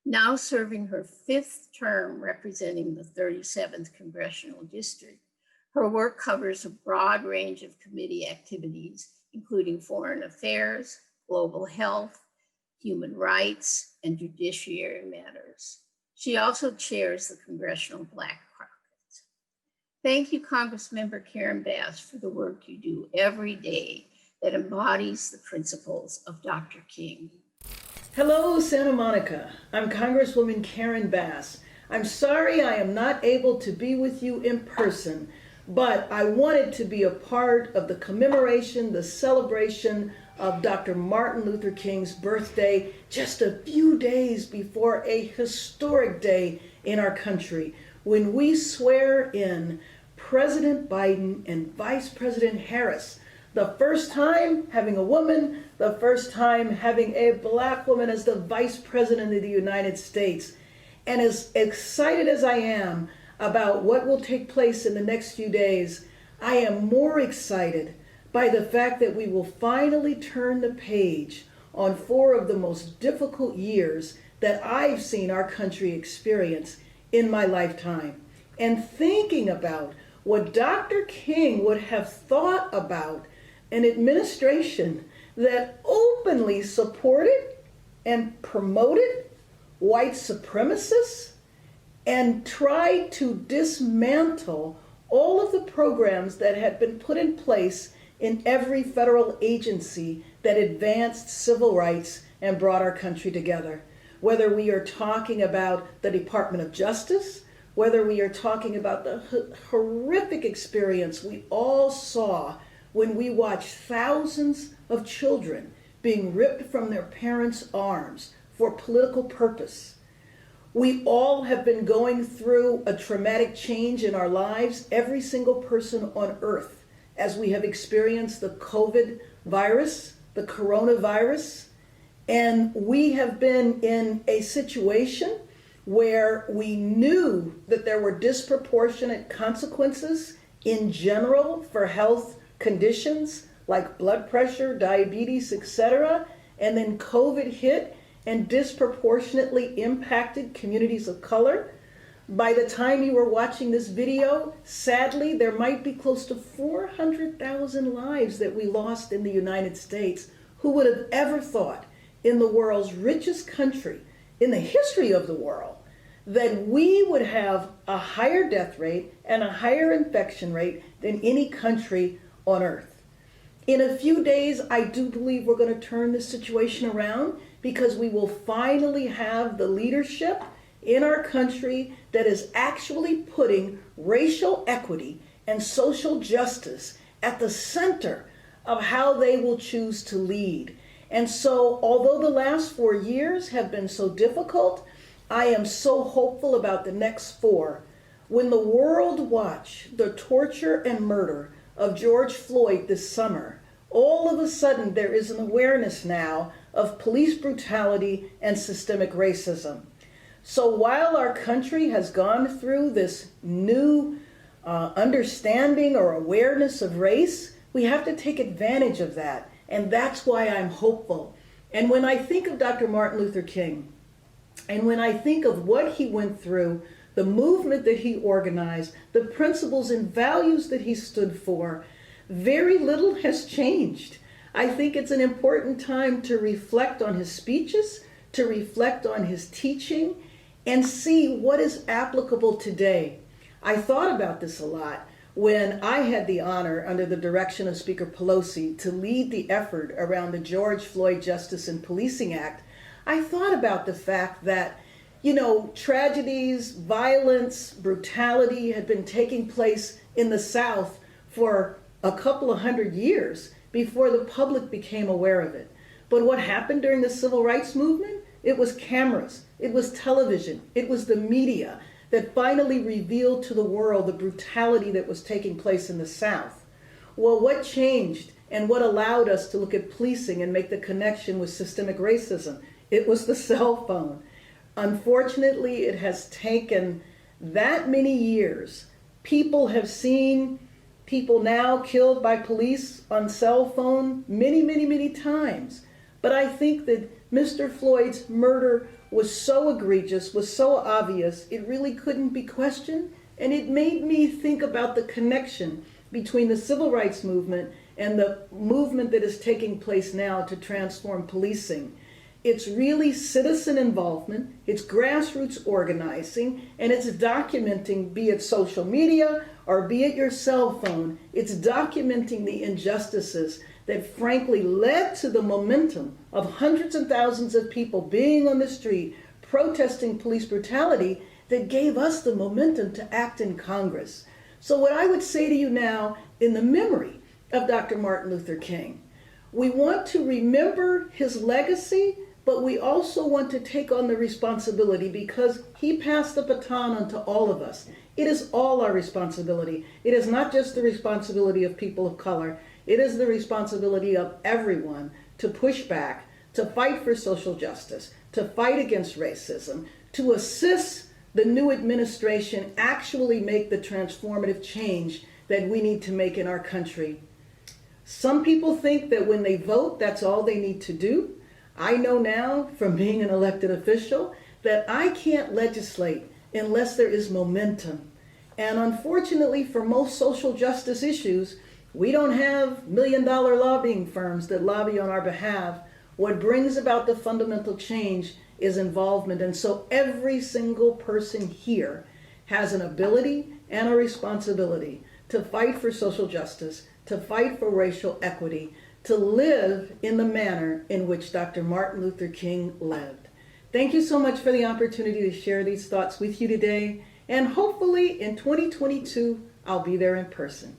Now serving her 5th term representing the 37th Congressional District, her work covers a broad range of committee activities, including foreign affairs, global health, human rights, and judiciary matters. She also chairs the Congressional Black Caucus. Thank you, Congressmember Karen Bass, for the work you do every day that embodies the principles of Dr. King. Hello, Santa Monica. I'm Congresswoman Karen Bass. I'm sorry I am not able to be with you in person, but I wanted to be a part of the commemoration, the celebration of Dr. Martin Luther King's birthday, just a few days before a historic day in our country, when we swear in President Biden and Vice President Harris. The first time having a woman, the first time having a Black woman as the Vice President of the United States. And as excited as I am about what will take place in the next few days, I am more excited by the fact that we will finally turn the page on 4 of the most difficult years that I've seen our country experience in my lifetime. And thinking about what Dr. King would have thought about an administration that openly supported and promoted white supremacists and tried to dismantle all of the programs that had been put in place in every federal agency that advanced civil rights and brought our country together. Whether we are talking about the Department of Justice, whether we are talking about the horrific experience we all saw when we watched thousands of children being ripped from their parents' arms for political purpose. We all have been going through a traumatic change in our lives, every single person on earth, as we have experienced the COVID virus, the coronavirus, and we have been in a situation where we knew that there were disproportionate consequences in general for health conditions like blood pressure, diabetes, etc. And then COVID hit and disproportionately impacted communities of color. By the time you were watching this video, sadly, there might be close to 400,000 lives that we lost in the United States. Who would have ever thought in the world's richest country, in the history of the world, that we would have a higher death rate and a higher infection rate than any country on earth. In a few days, I do believe we're going to turn this situation around because we will finally have the leadership in our country that is actually putting racial equity and social justice at the center of how they will choose to lead. And so, although the last 4 years have been so difficult, I am so hopeful about the next 4. When the world watched the torture and murder of George Floyd this summer, all of a sudden there is an awareness now of police brutality and systemic racism. So while our country has gone through this new understanding or awareness of race, we have to take advantage of that. And that's why I'm hopeful. And when I think of Dr. Martin Luther King, and when I think of what he went through the movement that he organized, the principles and values that he stood for, very little has changed. I think it's an important time to reflect on his speeches, to reflect on his teaching, and see what is applicable today. I thought about this a lot when I had the honor, under the direction of Speaker Pelosi, to lead the effort around the George Floyd Justice and Policing Act. I thought about the fact that, tragedies, violence, brutality had been taking place in the South for a couple of hundred years before the public became aware of it. But what happened during the Civil Rights Movement? It was cameras, it was television, it was the media that finally revealed to the world the brutality that was taking place in the South. Well, what changed and what allowed us to look at policing and make the connection with systemic racism? It was the cell phone. Unfortunately, it has taken that many years. People have seen people now killed by police on cell phone many, many, many times. But I think that Mr. Floyd's murder was so egregious, was so obvious, it really couldn't be questioned. And it made me think about the connection between the civil rights movement and the movement that is taking place now to transform policing. It's really citizen involvement, it's grassroots organizing, and it's documenting, be it social media or be it your cell phone, it's documenting the injustices that frankly led to the momentum of hundreds and thousands of people being on the street protesting police brutality that gave us the momentum to act in Congress. So what I would say to you now, in the memory of Dr. Martin Luther King, we want to remember his legacy, but we also want to take on the responsibility because he passed the baton on to all of us. It is all our responsibility. It is not just the responsibility of people of color. It is the responsibility of everyone to push back, to fight for social justice, to fight against racism, to assist the new administration actually make the transformative change that we need to make in our country. Some people think that when they vote, that's all they need to do. I know now from being an elected official that I can't legislate unless there is momentum. And unfortunately, for most social justice issues, we don't have million-dollar lobbying firms that lobby on our behalf. What brings about the fundamental change is involvement. And so every single person here has an ability and a responsibility to fight for social justice, to fight for racial equity, to live in the manner in which Dr. Martin Luther King lived. Thank you so much for the opportunity to share these thoughts with you today. And hopefully in 2022, I'll be there in person.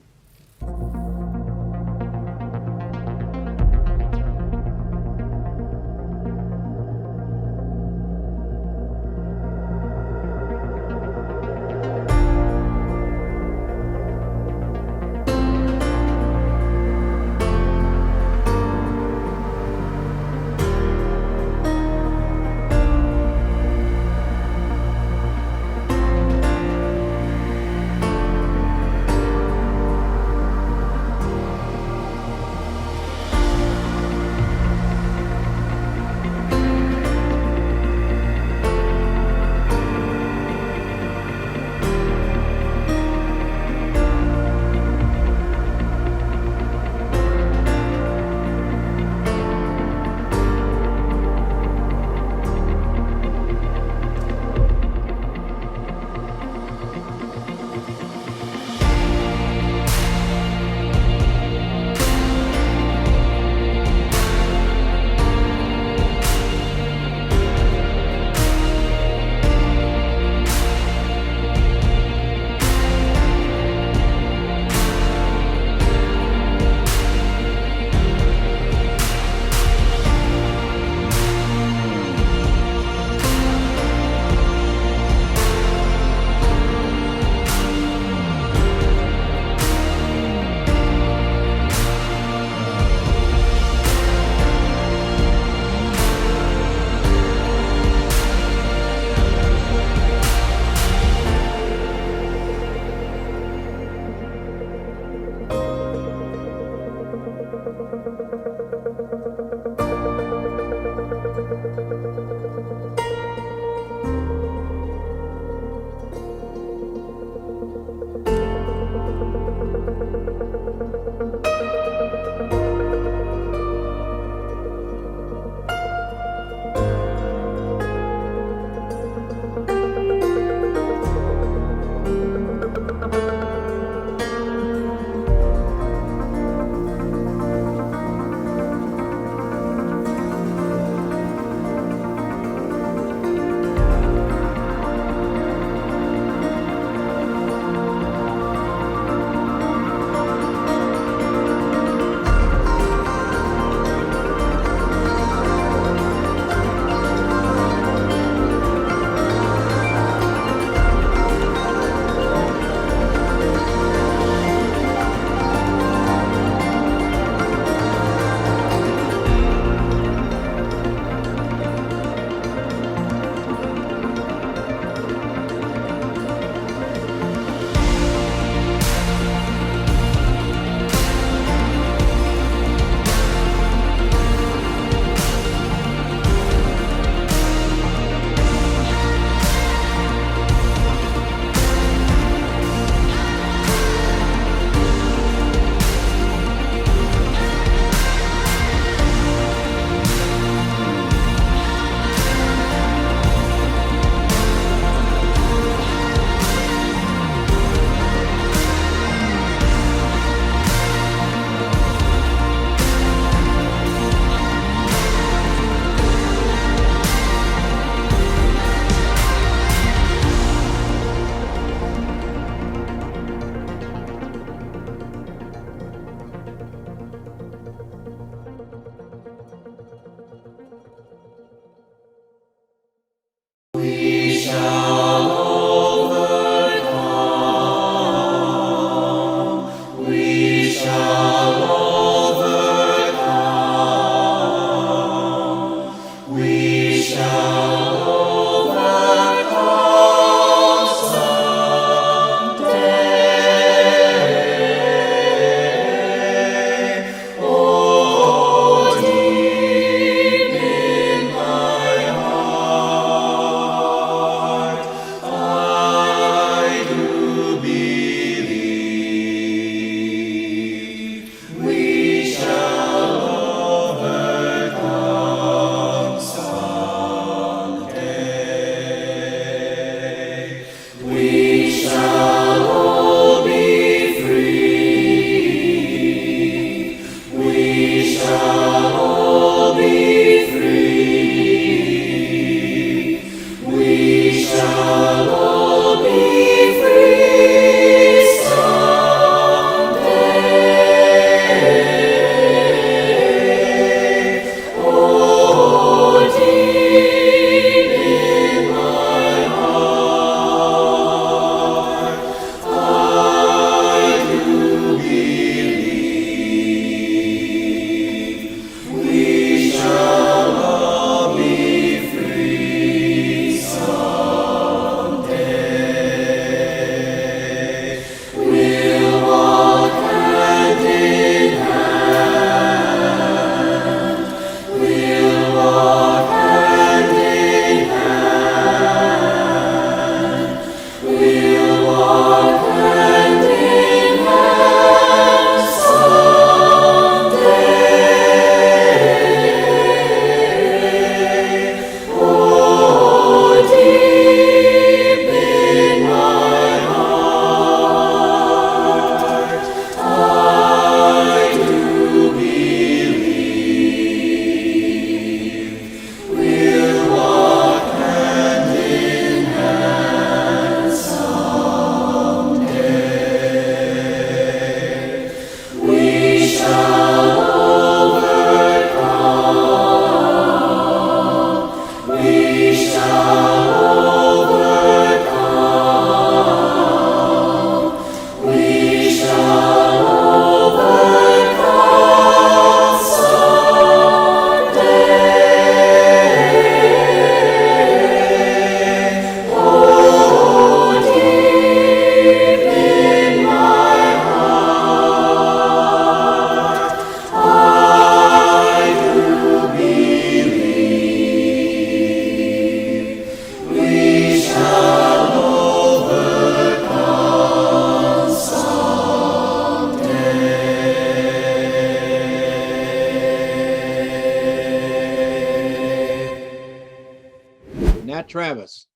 Nat Travis.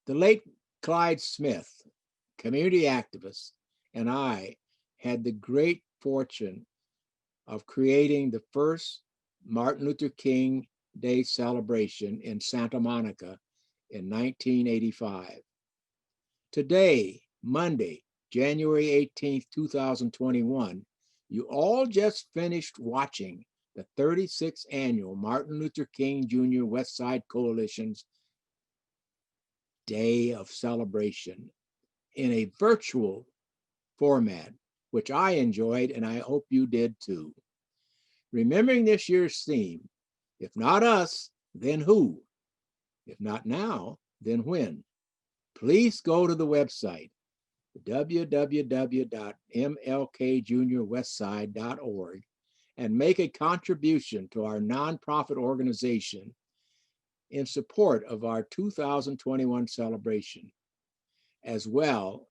The late Clyde Smith, community activist, and I had the great fortune of creating the first Martin Luther King Day celebration in Santa Monica in 1985. Today, Monday, January 18th, 2021, you all just finished watching the 36th annual Martin Luther King Jr. Westside Coalition's Day of Celebration in a virtual format, which I enjoyed and I hope you did too. Remembering this year's theme, if not us, then who? If not now, then when? Please go to the website, www.mlkjuniorwestside.org, and make a contribution to our nonprofit organization in support of our 2021 celebration, as well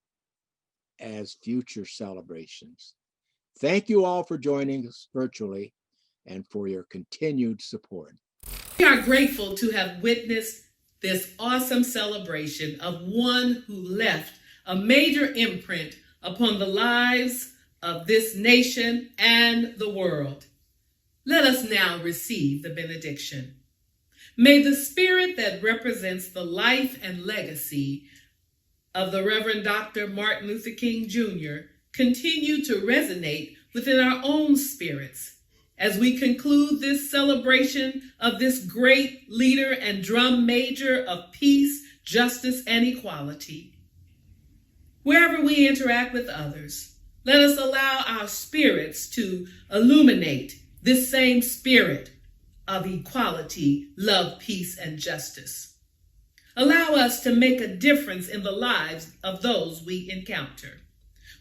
as future celebrations. Thank you all for joining us virtually and for your continued support. We are grateful to have witnessed this awesome celebration of one who left a major imprint upon the lives of this nation and the world. Let us now receive the benediction. May the spirit that represents the life and legacy of the Reverend Dr. Martin Luther King Jr. continue to resonate within our own spirits as we conclude this celebration of this great leader and drum major of peace, justice, and equality. Wherever we interact with others, let us allow our spirits to illuminate this same spirit of equality, love, peace, and justice. Allow us to make a difference in the lives of those we encounter.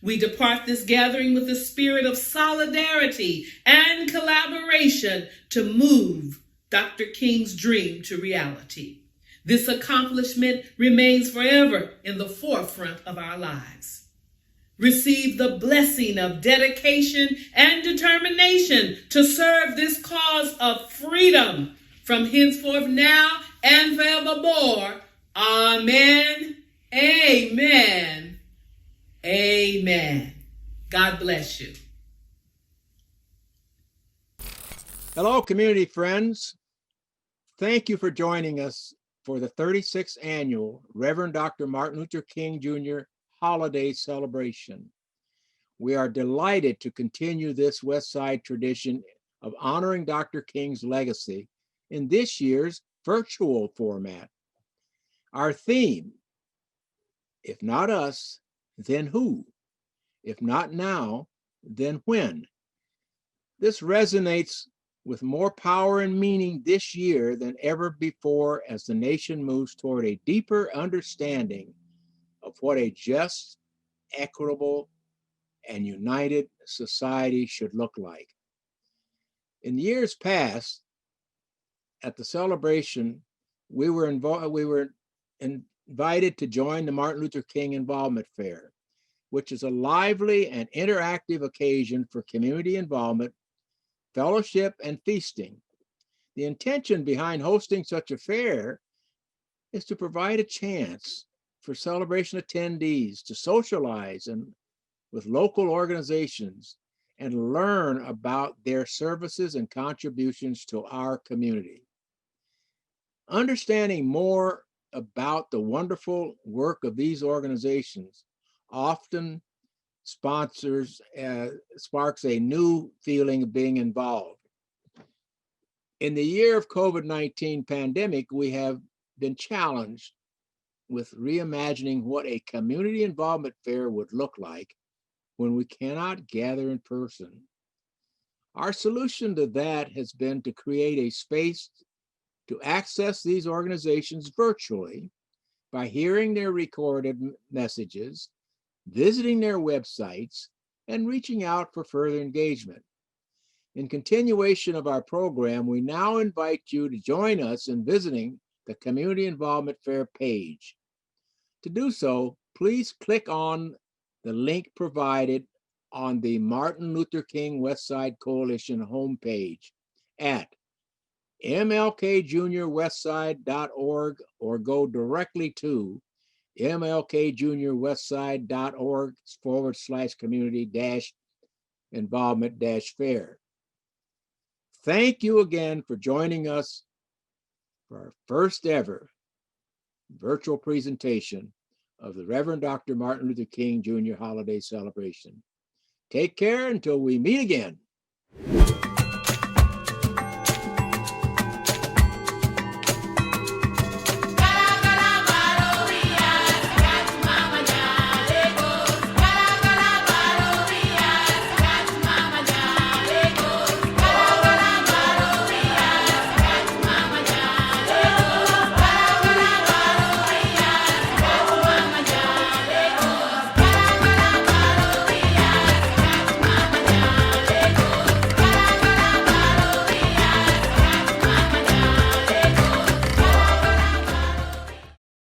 We depart this gathering with a spirit of solidarity and collaboration to move Dr. King's dream to reality. This accomplishment remains forever in the forefront of our lives. Receive the blessing of dedication and determination to serve this cause of freedom from henceforth now and forevermore. Amen. Amen. Amen. God bless you. Hello, community friends. Thank you for joining us for the 36th annual Reverend Dr. Martin Luther King Jr. Holiday Celebration. We are delighted to continue this Westside tradition of honoring Dr. King's legacy in this year's virtual format. Our theme, if not us, then who? If not now, then when? This resonates with more power and meaning this year than ever before as the nation moves toward a deeper understanding of what a just, equitable, and united society should look like. In years past, at the celebration, we were invited to join the Martin Luther King Involvement Fair, which is a lively and interactive occasion for community involvement, fellowship, and feasting. The intention behind hosting such a fair is to provide a chance for celebration attendees to socialize with local organizations and learn about their services and contributions to our community. Understanding more about the wonderful work of these organizations often sparks a new feeling of being involved. In the year of COVID-19 pandemic, we have been challenged with reimagining what a community involvement fair would look like when we cannot gather in person. Our solution to that has been to create a space to access these organizations virtually by hearing their recorded messages, visiting their websites, and reaching out for further engagement. In continuation of our program, we now invite you to join us in visiting the Community Involvement Fair page. To do so, please click on the link provided on the Martin Luther King Westside Coalition homepage at mlkjuniorwestside.org or go directly to mlkjuniorwestside.org/community-involvement-fair. Thank you again for joining us for our first ever virtual presentation of the Reverend Dr. Martin Luther King Jr. Holiday Celebration. Take care until we meet again.